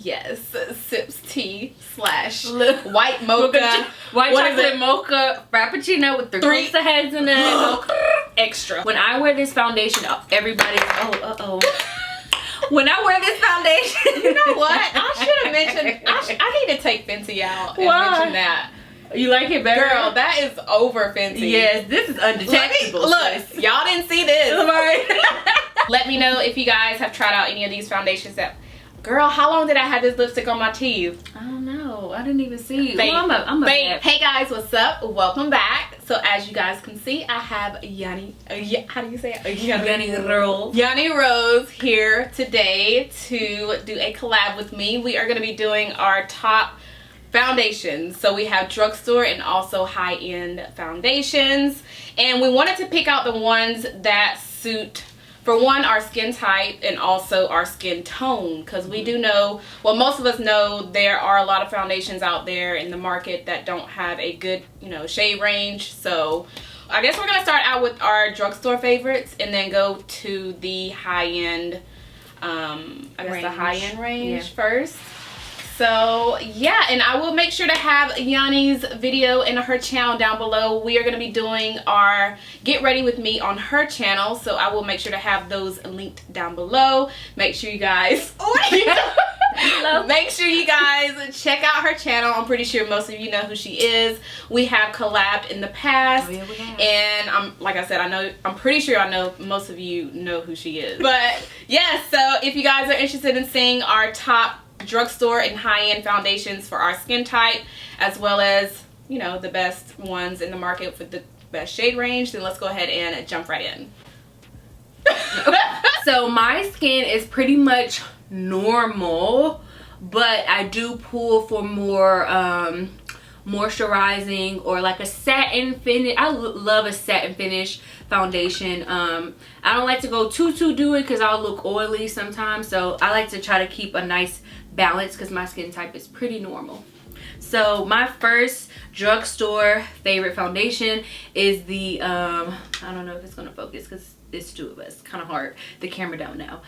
Yes, sips tea slash white mocha. White chocolate mocha frappuccino with three heads in it. Extra. When I wear this foundation, everybody's when I wear this foundation, you know what? I should have mentioned. I need to take Fenty out and mention that. You like it better? Girl, that is over Fenty. Yes, this is undetectable. Look, y'all didn't see this. Let me know if you guys have tried out any of these foundations that... Girl, how long did I have this lipstick on my teeth? I don't know. I didn't even see. Well, hey guys, what's up? Welcome back. So as you guys can see, I have how do you say it? YUNNIROSE here today to do a collab with me. We are going to be doing our top foundations. So we have drugstore and also high-end foundations. And we wanted to pick out the ones that suit, for one, our skin type and also our skin tone, because we do know, well, most of us know there are a lot of foundations out there in the market that don't have a good, you know, shade range. So I guess we're going to start out with our drugstore favorites and then go to the high-end, the high-end range first. So yeah, and I will make sure to have Yanni's video in her channel down below. We are going to be doing our Get Ready With Me on her channel, so I will make sure to have those linked down below. Make sure you guys make sure you guys check out her channel. I'm pretty sure most of you know who she is. We have collabed in the past. Oh, yeah, we have. And like I said, I'm pretty sure I know most of you know who she is. But yeah, so if you guys are interested in seeing our top drugstore and high-end foundations for our skin type, as well as, you know, the best ones in the market with the best shade range, then let's go ahead and jump right in. So my skin is pretty much normal, but I do pull for more moisturizing or like a satin finish. I love a satin finish foundation. I don't like to go too dewy because I'll look oily sometimes, so I like to try to keep a nice balance because my skin type is pretty normal. So my first drugstore favorite foundation is the I don't know if it's gonna focus because it's two of us, kind of hard, the camera don't know.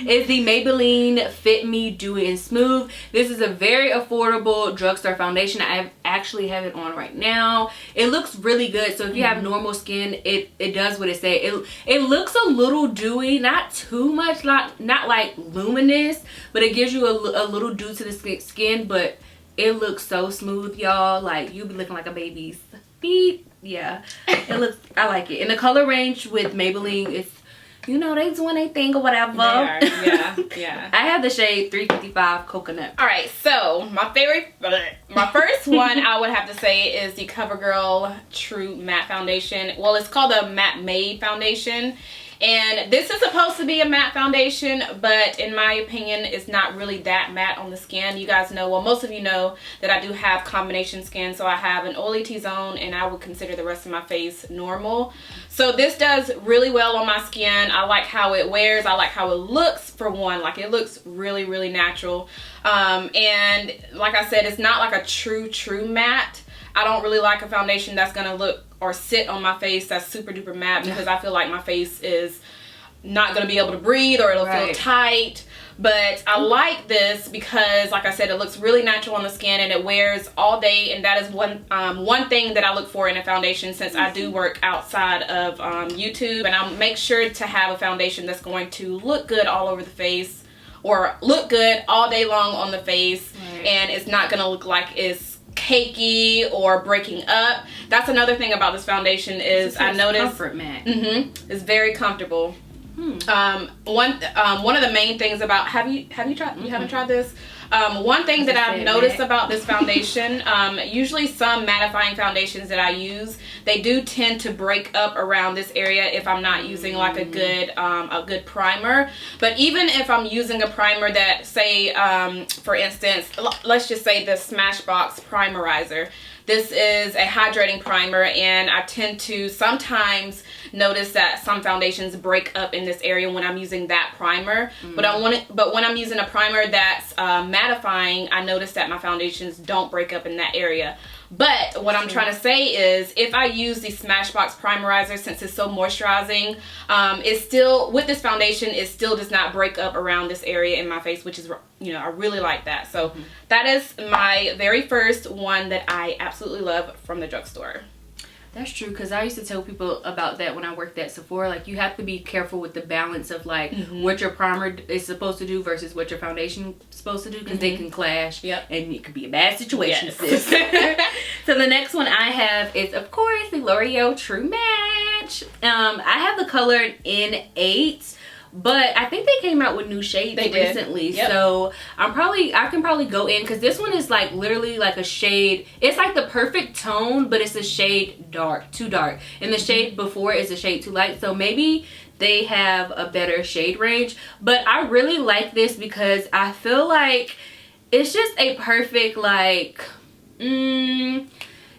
Is the Maybelline Fit Me Dewy and Smooth. This is a very affordable drugstore foundation. I actually have it on right now. It looks really good. So if you have normal skin, it does what it says. It looks a little dewy, not too much, not like luminous, but it gives you a little dew to the skin. But it looks so smooth, y'all. Like, you be looking like a baby's feet. Yeah, it looks. I like it. And the color range with Maybelline is, you know, they doing their thing or whatever. They are. Yeah. I have the shade 355 Coconut. All right, so my first one I would have to say is the CoverGirl True Matte Foundation. Well, it's called a Matte Made Foundation. And this is supposed to be a matte foundation, but in my opinion, it's not really that matte on the skin. You guys know, well, most of you know that I do have combination skin. So I have an oily T-zone and I would consider the rest of my face normal. So this does really well on my skin. I like how it wears. I like how it looks, for one. Like, it looks really natural. And like I said, it's not like a true matte. I don't really like a foundation that's gonna look or sit on my face that's super duper matte, because I feel like my face is not gonna be able to breathe or it'll feel tight. But I like this because, like I said, it looks really natural on the skin and it wears all day, and that is one thing that I look for in a foundation, since I do work outside of YouTube, and I'll make sure to have a foundation that's going to look good all over the face or look good all day long on the face, and it's not gonna look like it's cakey or breaking up. That's another thing about this foundation is I noticed comfort matte. It's very comfortable. One of the main things about, have you tried, you haven't tried this? One thing that I've noticed about this foundation, usually some mattifying foundations that I use, they do tend to break up around this area if I'm not using like a good primer. But even if I'm using a primer that, say, for instance, let's just say the Smashbox Primerizer. This is a hydrating primer, and I tend to sometimes notice that some foundations break up in this area when I'm using that primer. But when I'm using a primer that's mattifying, I notice that my foundations don't break up in that area. But what I'm trying to say is, if I use the Smashbox Primerizer, since it's so moisturizing, it's still, with this foundation, it still does not break up around this area in my face, which is, you know, I really like that. So that is my very first one that I absolutely love from the drugstore. That's true, because I used to tell people about that when I worked at Sephora. Like, you have to be careful with the balance of, like, what your primer is supposed to do versus what your foundation is supposed to do, because they can clash. Yep. And it could be a bad situation, sis. So the next one I have is, of course, the L'Oreal True Match. I have the color in 8. But I think they came out with new shades recently. Yep. So I can probably go in, because this one is like literally like a shade. It's like the perfect tone, but it's a shade dark, too dark. And the shade before is a shade too light. So maybe they have a better shade range. But I really like this because I feel like it's just a perfect, like,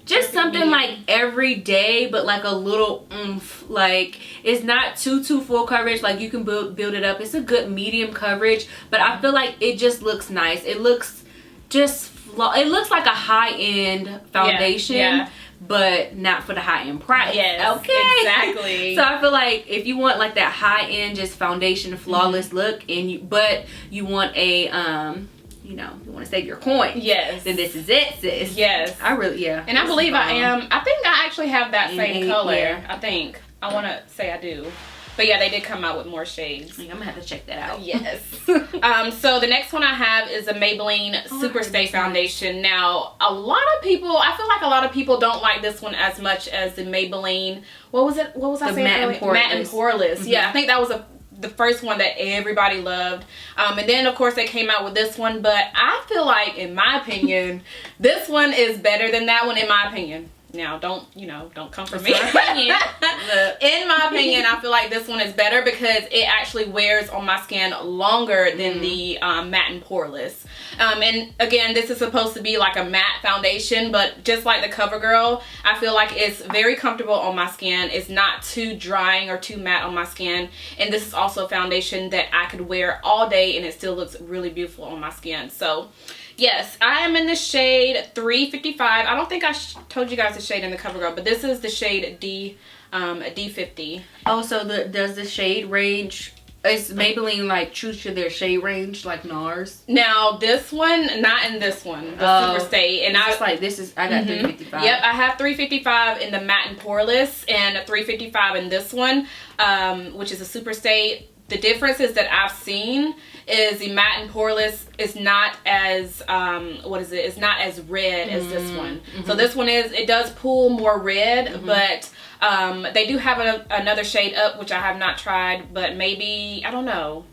just something like every day, but like a little oomph. Like, it's not too full coverage. Like, you can build it up. It's a good medium coverage, but I feel like it just looks nice. It looks just it looks like a high-end foundation, but not for the high-end price. Yes, okay, exactly. So I feel like if you want like that high-end, just foundation flawless look, and but you want a you know, you want to save your coin. Yes. Then this is it, sis. Yes. I really, And I believe I am. I think I actually have that same color. Yeah. I think. I want to say I do. But yeah, they did come out with more shades. I'm going to have to check that out. Yes. So the next one I have is a Maybelline Superstay Foundation. Now, a lot of people, I feel like a lot of people don't like this one as much as the Maybelline. What was it? What was I saying? Matte and Poreless. Yeah, I think that was the first one that everybody loved, and then of course they came out with this one, but I feel like, in my opinion, this one is better than that one, in my opinion. Now, don't come for me. In my opinion, I feel like this one is better because it actually wears on my skin longer than the matte and poreless. And again, this is supposed to be like a matte foundation, but just like the CoverGirl, I feel like it's very comfortable on my skin. It's not too drying or too matte on my skin. And this is also a foundation that I could wear all day and it still looks really beautiful on my skin. So yes, I am in the shade 355. I don't think I told you guys the shade in the CoverGirl, but this is the shade D50. Oh, so does the shade range, is Maybelline like true to their shade range like NARS? Now this one, not in this one, the Superstay, and I like this is, I got 355. Yep, I have 355 in the matte and poreless and 355 in this one, which is a Superstay. The differences that I've seen is the matte and poreless is not as it's not as red as this one. So this one it does pull more red, but they do have another shade up, which I have not tried, but maybe I don't know.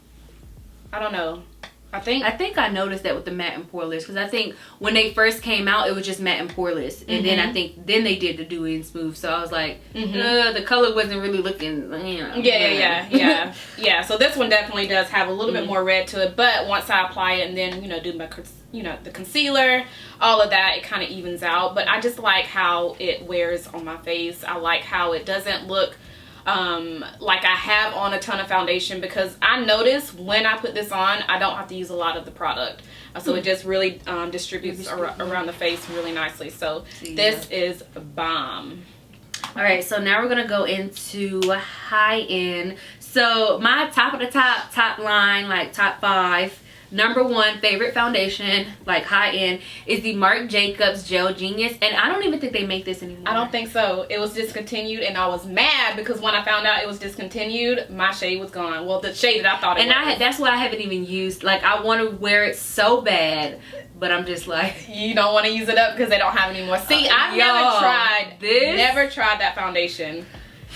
I think I noticed that with the matte and poreless, because I think when they first came out it was just matte and poreless, and then I think they did the dewy and smooth, so I was like the color wasn't really looking, you know. Yeah. So this one definitely does have a little bit more red to it, but once I apply it and then do my the concealer, all of that, it kind of evens out. But I just like how it wears on my face. I like how it doesn't look like I have on a ton of foundation, because I notice when I put this on I don't have to use a lot of the product, so it just really distributes around the face really nicely. So this is bomb. All right, so now we're gonna go into high end. So my top of the top line, like top 5, number 1 favorite foundation, like high end, is the Marc Jacobs Gel Genius, and I don't even think they make this anymore. I don't think so. It was discontinued, and I was mad because when I found out it was discontinued, my shade was gone. Well, the shade that I thought it was. That's why I haven't even used. Like, I want to wear it so bad, but I'm just like, you don't want to use it up because they don't have it anymore. See, I've never tried that foundation.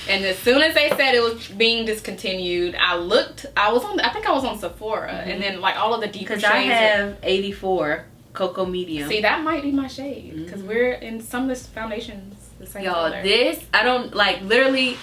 And as soon as they said it was being discontinued, I think I was on Sephora, and then like all of the deeper shades. Because I have 84 Cocoa Medium. See, that might be my shade, because we're in some of this foundations the same color. This, I don't like, literally,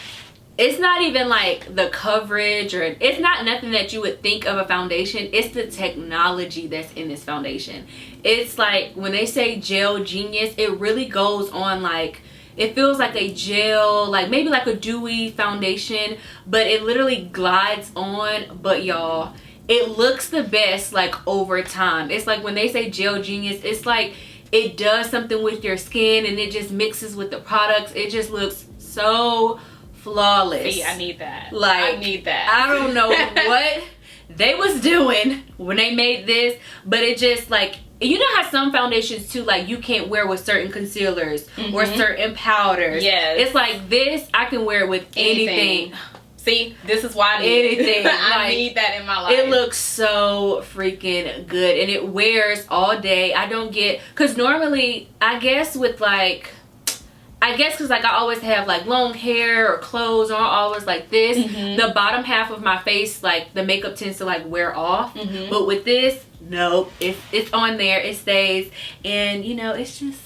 it's not even like the coverage, or it's not nothing that you would think of a foundation. It's the technology that's in this foundation. It's like when they say Gel Genius, it really goes on like, it feels like a gel, like maybe like a dewy foundation, but it literally glides on. But y'all, it looks the best like over time. It's like when they say Gel Genius, it's like it does something with your skin and it just mixes with the products. It just looks so flawless. See, I need that. Like, I need that. I don't know what they was doing when they made this, but it just like, you know how some foundations too, like you can't wear with certain concealers or certain powders. Yes. It's like this, I can wear it with anything. See, this is why I need anything. I need that in my life. It looks so freaking good and it wears all day. I don't get, because normally, I guess with like, because like I always have like long hair or clothes or always like this, the bottom half of my face, like the makeup tends to like wear off. But with this, nope, it's on there, it stays, and you know, it's just,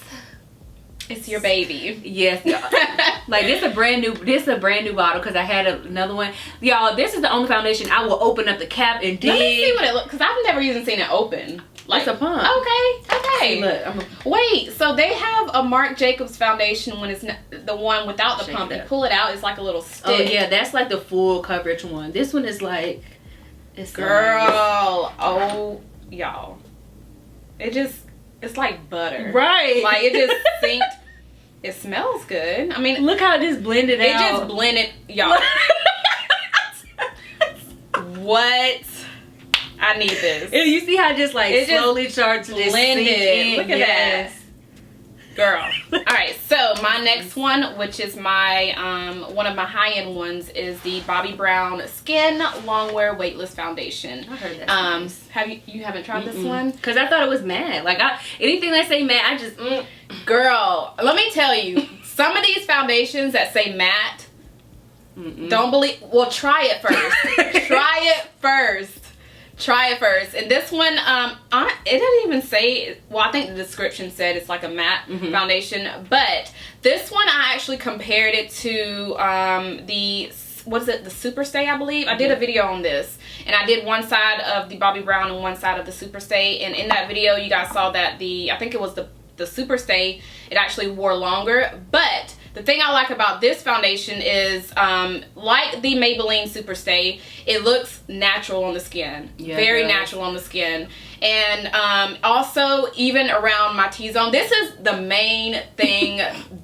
it's your baby. yes, y'all. Like this is a brand new bottle because I had another one, y'all. This is the only foundation I will open up the cap and dig. Let me see what it looks, because I've never even seen it open. Like, it's a pump. Okay. See, look, wait, so they have a Marc Jacobs foundation when it's not, the one without the pump. You pull it out, it's like a little stick. Oh yeah, that's like the full coverage one. This one is like, it's girl, oh y'all, it's like butter, right? Like it just synced. It smells good. I mean, look how it just blended out. It just blended, y'all. What? I need this. You see how it just like it slowly starts to blend in. Look at that, girl. All right, so my next one, which is my one of my high-end ones, is the Bobbi Brown Skin Longwear Weightless Foundation. I heard that. Nice. Have you haven't tried this one? Because I thought it was matte. Like anything that say matte, I just girl. Let me tell you, some of these foundations that say matte, don't believe. Well, try it first. Try it first. And this one, it didn't even say, well, I think the description said it's like a matte foundation, but this one I actually compared it to the Superstay, I believe. I did a video on this, and I did one side of the Bobbi Brown and one side of the Superstay, and in that video you guys saw that I think it was the Superstay, it actually wore longer. But the thing I like about this foundation is, like the Maybelline Superstay, it looks natural on the skin. Yeah, very natural on the skin. And also, even around my T-zone, this is the main thing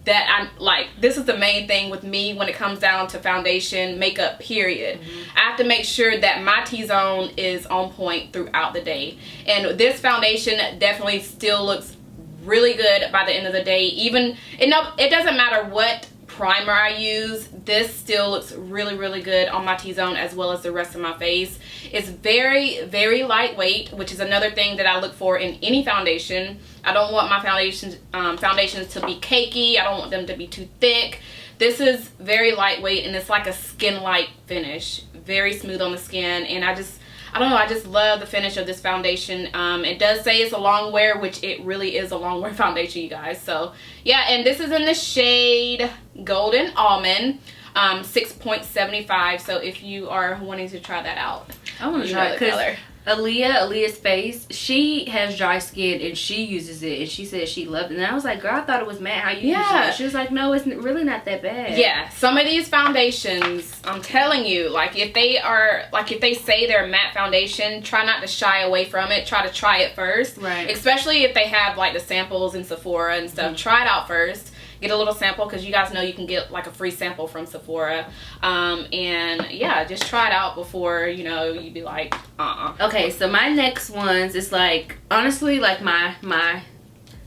that I like. This is the main thing with me when it comes down to foundation, makeup, period. I have to make sure that my T-zone is on point throughout the day. And this foundation definitely still looks really good by the end of the day. Even it doesn't matter what primer I use, this still looks really, really good on my T-zone as well as the rest of my face. It's very, very lightweight, which is another thing that I look for in any foundation. I don't want my foundations to be cakey. I don't want them to be too thick. This is very lightweight, and it's like a skin-like finish. Very smooth on the skin, and I don't know, I just love the finish of this foundation. It does say it's a long wear, which it really is a long wear foundation, you guys. So yeah, and this is in the shade Golden Almond, 6.75. So if you are wanting to try that out, I want to try it because Aaliyah's face, she has dry skin and she uses it, and she said she loved it. And I was like, girl, I thought it was matte. How you use it? She was like, no, it's really not that bad. Yeah, some of these foundations, I'm telling you, like if they say they're a matte foundation, try not to shy away from it. Try to try it first. Right. Especially if they have like the samples in Sephora and stuff. Try it out first. Get a little sample, because you guys know you can get like a free sample from Sephora. And yeah, just try it out before, you know, you be like, Okay, so my next ones is like, honestly, like my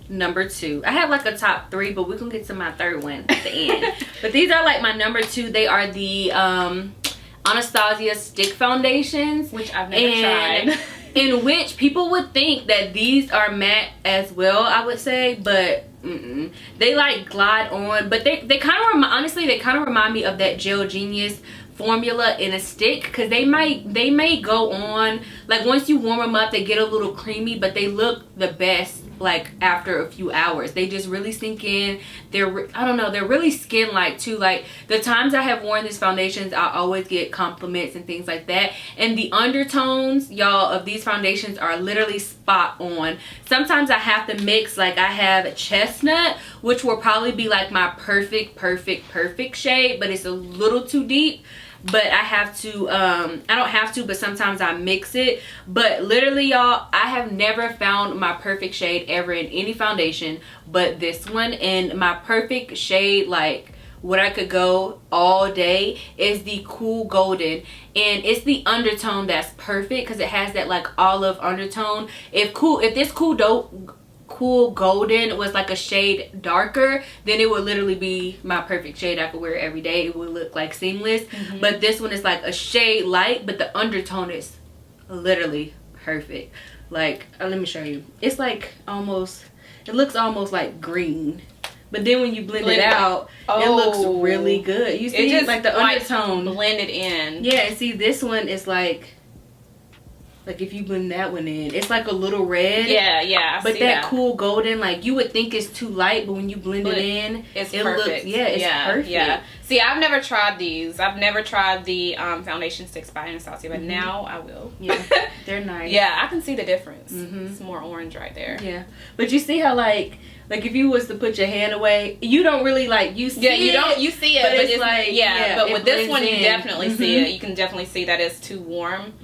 number 2. I have like a top 3, but we're gonna get to my third one at the end. But these are like my number 2. They are the Anastasia stick foundations, which I've never tried. In which people would think that these are matte as well, I would say, but they like glide on. But they kind of honestly, they kind of remind me of that Gel Genius formula in a stick, because they may go on, like once you warm them up, they get a little creamy, but they look the best like after a few hours. They just really sink in. I don't know, they're really skin like too. Like the times I have worn these foundations, I always get compliments and things like that. And the undertones, y'all, of these foundations are literally spot on. Sometimes I have to mix, like I have chestnut, which will probably be like my perfect shade, but it's a little too deep. but I have to I don't have to, but sometimes I mix it. But literally, y'all, I have never found my perfect shade ever in any foundation but this one. And my perfect shade, like what I could go all day, is the Cool Golden. And it's the undertone that's perfect because it has that like olive undertone. If this Cool Golden was like a shade darker, then it would literally be my perfect shade. I could wear it every day. It would look like seamless. But this one is like a shade light, but the undertone is literally perfect. Like, let me show you. It's like almost, it looks almost like green. But then when you blend it out, it looks really good. You see, it's like the undertone blended in. Yeah, and see, this one is like if you blend that one in, it's like a little red. Yeah, but that Cool Golden, like you would think it's too light, but when you blend it in, it's perfect. Looks, it's perfect. Yeah. See, I've never tried these. I've never tried the foundation sticks by Anastasia, but now I will. Yeah, they're nice. Yeah, I can see the difference. It's more orange right there. Yeah, but you see how like if you was to put your hand away, you don't really like you see it. You see it, but it's like but with this one you in. definitely see it. You can definitely see that it's too warm.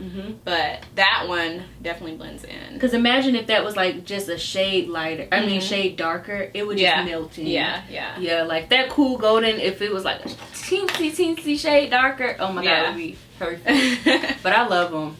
But that one definitely blends in. Because imagine if that was like just a shade lighter. I mean shade darker, it would just melt in. Yeah, like that Cool Golden, if it was like a teensy shade darker, oh my god, it would be perfect. But I love them.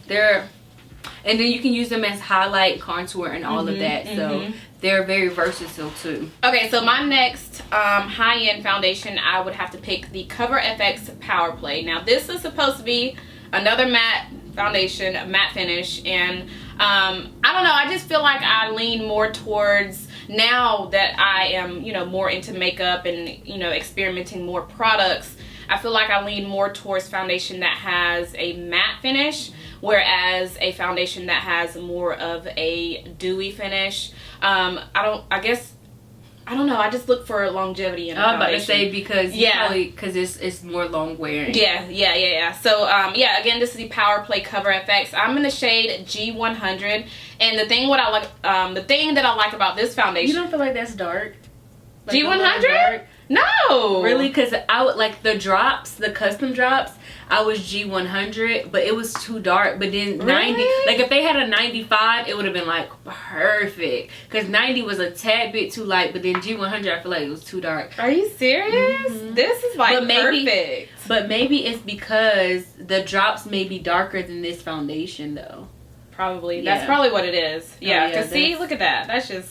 And then you can use them as highlight, contour, and all of that. So they're very versatile too. Okay, so my next high-end foundation, I would have to pick the Cover FX Power Play. Now this is supposed to be another matte foundation, a matte finish, and I don't know, I just feel like I lean more towards, now that I am, you know, more into makeup and, you know, experimenting more products, I feel like I lean more towards foundation that has a matte finish, whereas a foundation that has more of a dewy finish. I don't know, I just look for longevity in a foundation. I was about to say because it's more long wearing. Yeah. So again, this is the Power Play Cover FX. I'm in the shade G100, and the thing that I like about this foundation, you don't feel like that's dark? Like G100? No, really, because I would like the drops, the custom drops. I was G100, but it was too dark. But then 90, like if they had a 95, it would have been like perfect. Because 90 was a tad bit too light, but then G100, I feel like it was too dark. Are you serious? This is like perfect. But maybe it's because the drops may be darker than this foundation, though. Probably. Yeah. That's probably what it is. Yeah. Because see, look at that. That's just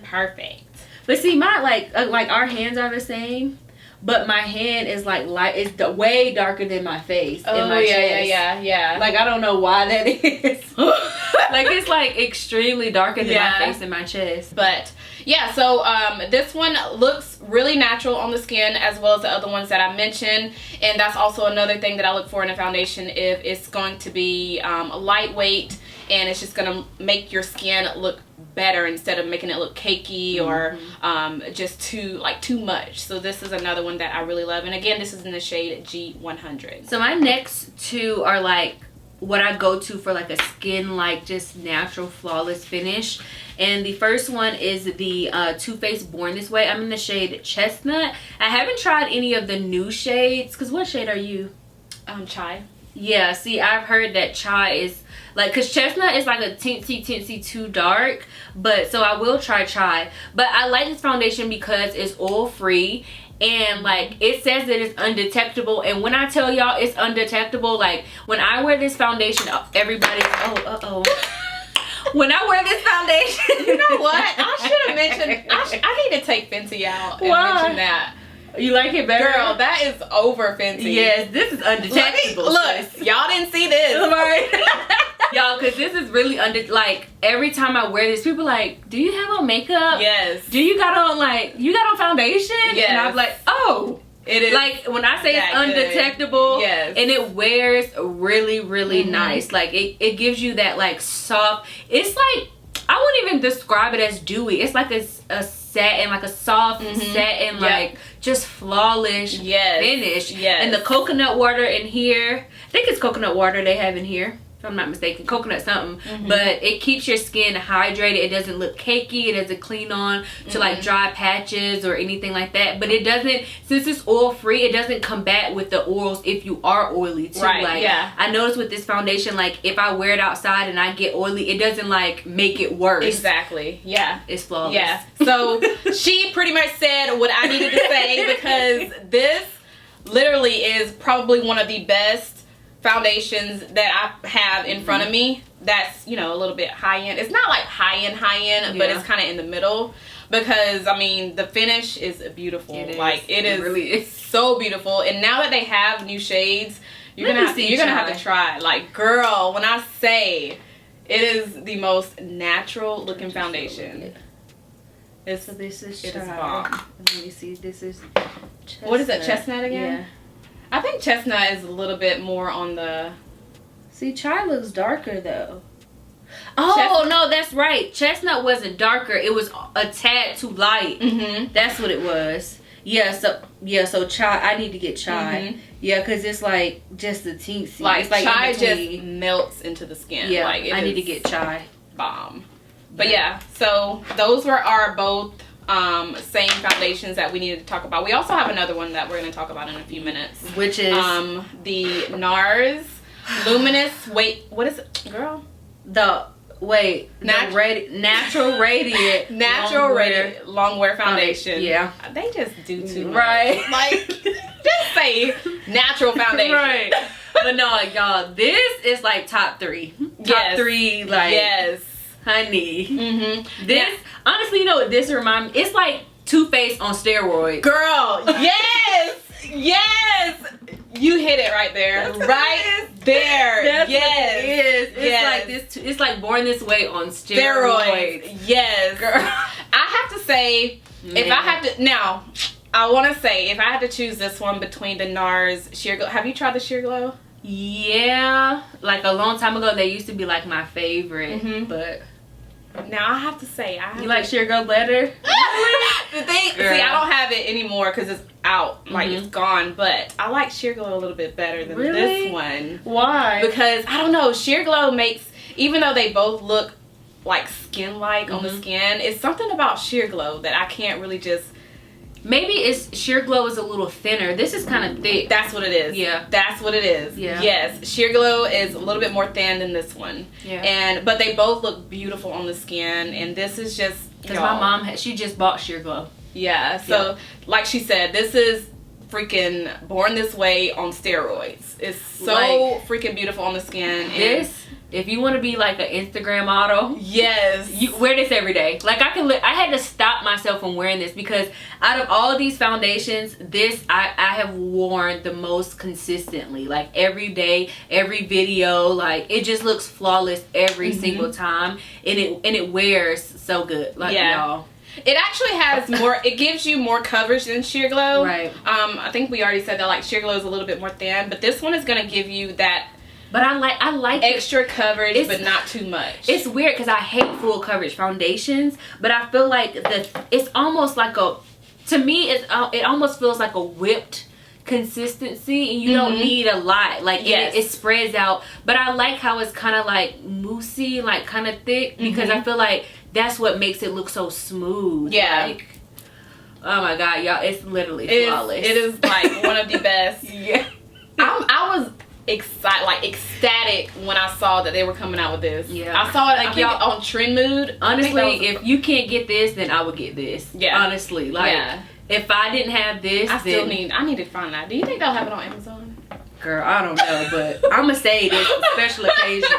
perfect. But see, my like our hands are the same, but my hand is like light. It's way darker than my face. Oh, my chest. Yeah. Like I don't know why that is. Like it's like extremely darker than my face and my chest. But yeah, so this one looks really natural on the skin, as well as the other ones that I mentioned. And that's also another thing that I look for in a foundation, if it's going to be lightweight and it's just gonna make your skin look better instead of making it look cakey or just too much. So this is another one that I really love, and again, this is in the shade G100. So my next two are like what I go to for like a skin like just natural flawless finish. And the first one is the Too Faced Born This Way. I'm in the shade Chestnut. I haven't tried any of the new shades, because what shade are you? Chai. Yeah, see, I've heard that Chai is like, because Chestnut is like a teensy too dark, but so I will try Chai. But I like this foundation because it's oil free, and like it says that it's undetectable, and when I tell y'all it's undetectable, like when I wear this foundation, everybody's when I wear this foundation, you know what, I should have mentioned, I need to take Fenty out and mention that. You like it better? Girl, that is over Fenty. Yes, this is undetectable. Look, y'all didn't see this. Y'all, because this is really like every time I wear this, people like, do you have on makeup? Yes. Do you got on foundation? Yes. And I'm like, oh. It is. Like when I say it's undetectable, yes, and it wears really nice. Like it gives you that like soft, it's like, I wouldn't even describe it as dewy. It's like a satin, like a soft satin, like just flawless finish. Yes. And the coconut water in here, I think it's coconut water they have in here, if I'm not mistaken, coconut something, but it keeps your skin hydrated. It doesn't look cakey. It doesn't clean on to like dry patches or anything like that. But it doesn't, since it's oil free, it doesn't combat with the oils if you are oily too. Right, like, I noticed with this foundation, like if I wear it outside and I get oily, it doesn't like make it worse. Exactly. Yeah. It's flawless. Yeah. So she pretty much said what I needed to say, because this literally is probably one of the best foundations that I have in front of me. That's, you know, a little bit high end. It's not like high end, but it's kind of in the middle, because I mean the finish is beautiful. It really is so beautiful. And now that they have new shades, you're gonna have to try. Like, girl, when I say it is the most natural looking foundation. So this is it is bomb. Let me see. This is chestnut. What is that, chestnut again? Yeah. I think chestnut is a little bit more on the... See, chai looks darker though. Oh, no, that's right. Chestnut wasn't darker. It was a tad too light. That's what it was. Yeah, so chai, I need to get chai. Yeah, because it's like just a teensy. Like, it's like chai just melts into the skin. Yeah, like, I need to get chai. Bomb. But yeah, so those were our both same foundations that we needed to talk about. We also have another one that we're going to talk about in a few minutes, which is the NARS Luminous. Wait, what is it, girl? Natural Radiant long wear foundation. Yeah, they just do too much. Right. Like, just say natural foundation. Right. But no, y'all, this is like top 3. Top 3, like, honey. This, honestly, you know what this reminds me? It's like Too Faced on steroids. Girl, yes! Yes! You hit it right there. Right there. That's yes. What it is. It's like this. It's like Born This Way on steroids. Yes. Girl. I have to say, if I had to, now, I want to say, if I had to choose this one between the NARS Sheer Glow. Have you tried the Sheer Glow? Yeah. Like a long time ago, they used to be like my favorite. But now I have to say, you like Sheer Glow better? The thing, see, I don't have it anymore because it's out, like it's gone. But I like Sheer Glow a little bit better than this one. Why? Because I don't know, Sheer Glow makes, even though they both look like skin-like on the skin, it's something about Sheer Glow that I can't really just. Maybe it's Sheer Glow is a little thinner. This is kind of thick. That's what it is. Yeah. That's what it is. Yeah. Yes. Sheer Glow is a little bit more thin than this one. Yeah. But they both look beautiful on the skin, and this is just, because my mom she just bought Sheer Glow. Yeah. So like she said, this is freaking Born This Way on steroids. It's so like, freaking beautiful on the skin. If you want to be like an Instagram model, yes, you wear this every day. Like I had to stop myself from wearing this, because out of all of these foundations, this I have worn the most consistently. Like every day, every video, like it just looks flawless every single time, and it wears so good. Like y'all. It actually has more, it gives you more coverage than Sheer Glow. Right. I think we already said that, like, Sheer Glow is a little bit more thin, but this one is going to give you that. But I like extra coverage, but not too much. It's weird because I hate full coverage foundations, but I feel like it's almost like to me, it almost feels like a whipped consistency, and you don't need a lot. Like it spreads out, but I like how it's kind of like moussey, like kind of thick, because I feel like that's what makes it look so smooth. Yeah. Like, oh my god, y'all, it's literally flawless. It is like one of the best. Yeah. I was ecstatic when I saw that they were coming out with this. Yeah. I saw it like y'all on Trend Mood. Honestly, if you can't get this, then I would get this. Yeah. Honestly, like if I didn't have this, I need to find out. Do you think they'll have it on Amazon? Girl, I don't know, but I'm gonna say this for special occasion.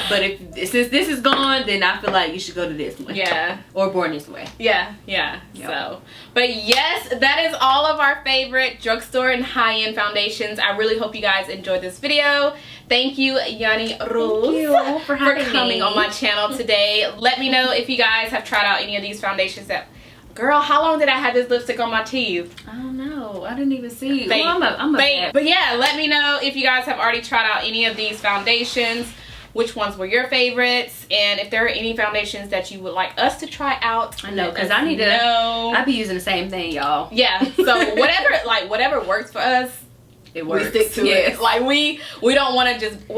But since this is gone, then I feel like you should go to this one. Yeah. Or Born This Way. Yeah. Yep. So, but yes, that is all of our favorite drugstore and high-end foundations. I really hope you guys enjoyed this video. Thank you, YUNNIROSE, for coming on my channel today. Let me know if you guys have tried out any of these foundations that. Girl, how long did I have this lipstick on my teeth? I don't know. I didn't even see. Well, I'm a bad. But yeah, let me know if you guys have already tried out any of these foundations. Which ones were your favorites, and if there are any foundations that you would like us to try out. I know, because I need to know. I be using the same thing, y'all. Yeah. So whatever works for us, it works. We stick to it. Like we don't want to just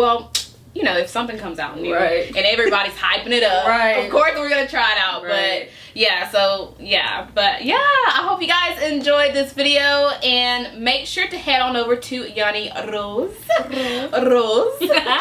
you know, if something comes out new Right. and everybody's hyping it up, Right. of course we're gonna try it out. Right. But yeah, so yeah, but yeah, I hope you guys enjoyed this video, and make sure to head on over to YUNNIROSE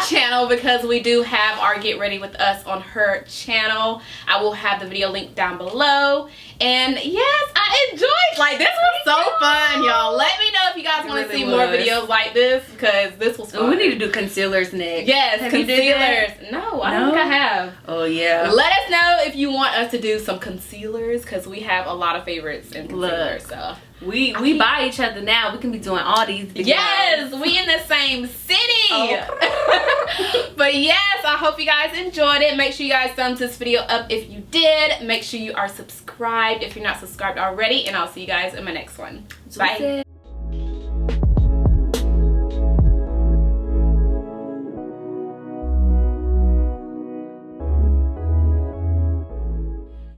channel, because we do have our Get Ready With Us on her channel. I will have the video link down below. And yes, I enjoyed, like, this was so fun, y'all. Let me know if you guys want to see more videos like this, because this was fun. We need to do concealers next. Yes, Have you did that? concealers. No, I don't think I have. Oh yeah. Let us know if you want us to do some concealers, because we have a lot of favorites in concealers. So we buy each other now. We can be doing all these videos. yes, we in the same city. Oh. But yes, I hope you guys enjoyed it. Make sure you guys thumbs this video up if you did. Make sure you are subscribed if you're not subscribed already, and I'll see you guys in my next one. Bye.